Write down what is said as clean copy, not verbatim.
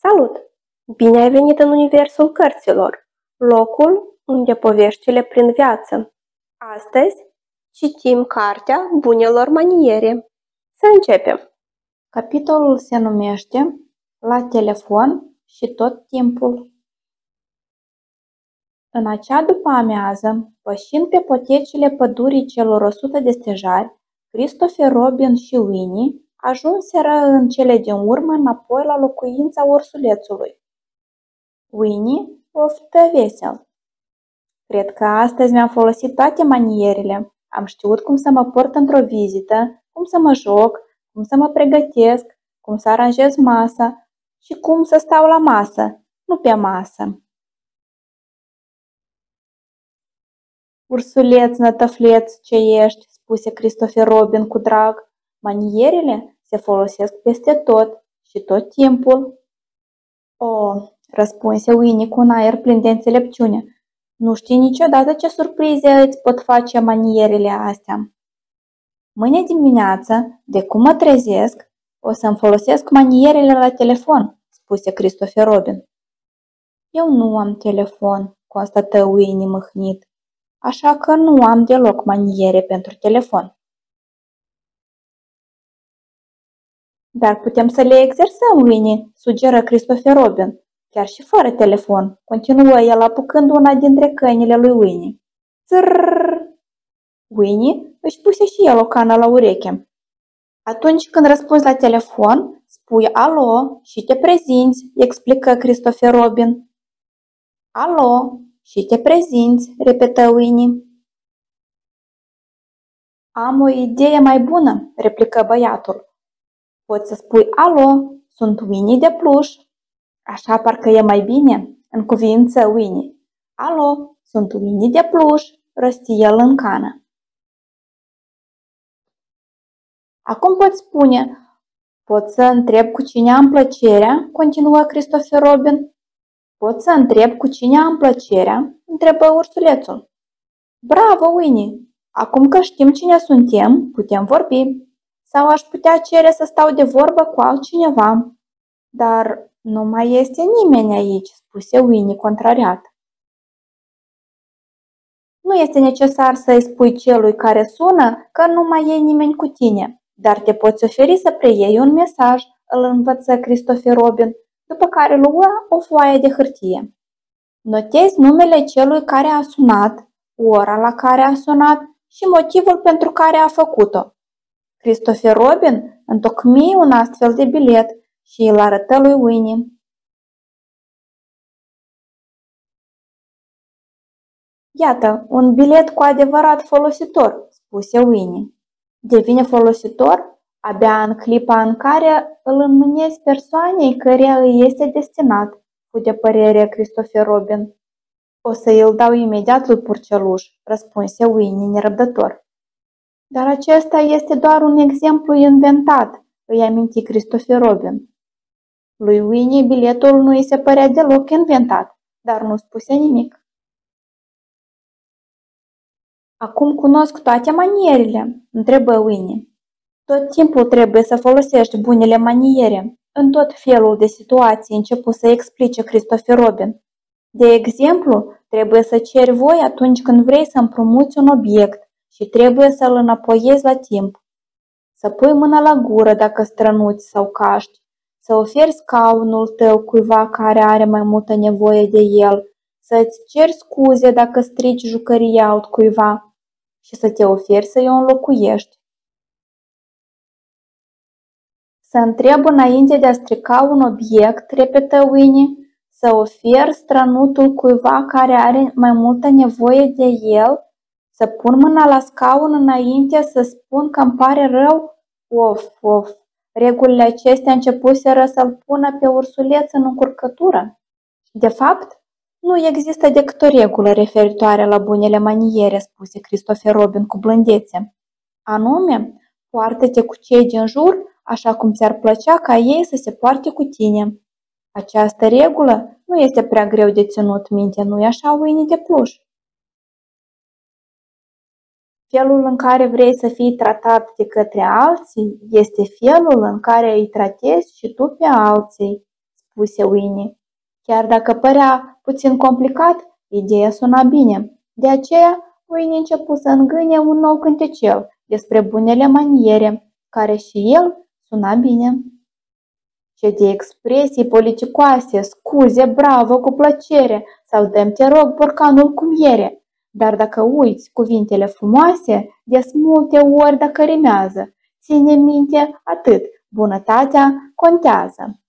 Salut! Bine ai venit în universul cărților, locul unde poveștile prind viață. Astăzi citim cartea Bunelor maniere. Să începem! Capitolul se numește La telefon și tot timpul. În acea după-amiază, pășind pe potecile pădurii celor 100 de stejari, Christopher Robin și Winnie ajunseră în cele din urmă înapoi la locuința ursulețului. Winnie oftă vesel. Cred că astăzi mi-am folosit toate manierele. Am știut cum să mă port într-o vizită, cum să mă joc, cum să mă pregătesc, cum să aranjez masa și cum să stau la masă, nu pe masă. Ursuleț, nătăfleț, ce ești, spuse Christopher Robin cu drag. Manierele se folosesc peste tot și tot timpul. O, răspunse Winnie cu un aer plin de înțelepciune. Nu știi niciodată ce surprize îți pot face manierele astea. Mâine dimineață, de cum mă trezesc, o să-mi folosesc manierele la telefon, spuse Christopher Robin. Eu nu am telefon, constată Winnie mâhnit, așa că nu am deloc maniere pentru telefon. Dar putem să le exersăm, Winnie, sugeră Christopher Robin, chiar și fără telefon, continuă el apucând una dintre căinile lui Winnie. Țrrrr! Winnie își puse și el o cană la ureche. Atunci când răspunzi la telefon, spui alo și te prezinți, explică Christopher Robin. Alo și te prezinți, repetă Winnie. Am o idee mai bună, replică băiatul. Poți să spui alo, sunt Winnie de pluș. Așa parcă e mai bine, în cuvință Winnie. Alo, sunt Winnie de pluș, rosti el în cană. Acum poți spune, pot să întreb cu cine am plăcerea, continuă Christopher Robin. Pot să întreb cu cine am plăcerea, întrebă ursulețul. Bravo, Winnie! Acum că știm cine suntem, putem vorbi. Sau aș putea cere să stau de vorbă cu altcineva. Dar nu mai este nimeni aici, spuse Winnie contrariat. Nu este necesar să-i spui celui care sună că nu mai e nimeni cu tine, dar te poți oferi să preiei un mesaj, îl învăță Christopher Robin, după care luă o foaie de hârtie. Notezi numele celui care a sunat, ora la care a sunat și motivul pentru care a făcut-o. Christopher Robin întocmi un astfel de bilet și îl arătă lui Winnie. Iată, un bilet cu adevărat folositor, spuse Winnie. Devine folositor abia în clipa în care îl înmânezi persoanei căreia îi este destinat, fu de părere Christopher Robin. O să îl dau imediat lui Purceluș, răspunse Winnie nerăbdător. Dar acesta este doar un exemplu inventat, îi aminti Christopher Robin. Lui Winnie biletul nu îi se părea deloc inventat, dar nu spuse nimic. Acum cunosc toate manierele, întrebă Winnie. Tot timpul trebuie să folosești bunele maniere, în tot felul de situații începu să explice Christopher Robin. De exemplu, trebuie să ceri voi atunci când vrei să împrumuți un obiect și trebuie să-l înapoiezi la timp. Să pui mâna la gură dacă strănuți sau caști, să oferi scaunul tău cuiva care are mai multă nevoie de el, să-ți ceri scuze dacă strici jucăria altcuiva și să te oferi să-i o înlocuiești. Să întreb înainte de a strica un obiect, repetă Winnie, să ofer strănutul cuiva care are mai multă nevoie de el, să pun mâna la scaun înainte să spun că îmi pare rău? Of, regulile acestea începuseră să-l pună pe ursuleț în încurcătură. De fapt, nu există decât o regulă referitoare la bunele maniere, spuse Christopher Robin cu blândețe. Anume, poartă-te cu cei din jur așa cum ți-ar plăcea ca ei să se poarte cu tine. Această regulă nu este prea greu de ținut minte, nu-i așa, Winnie de pluș? Felul în care vrei să fii tratat de către alții este felul în care îi tratezi și tu pe alții, spuse Winnie. Chiar dacă părea puțin complicat, ideea suna bine. De aceea, Winnie început să îngânie un nou cântecel despre bunele maniere, care și el suna bine. Ce de expresii politicoase, scuze, bravo, cu plăcere, sau dăm te rog borcanul cu miere. Dar dacă uiți cuvintele frumoase, des multe ori dacă rimează, ține minte atât, bunătatea contează.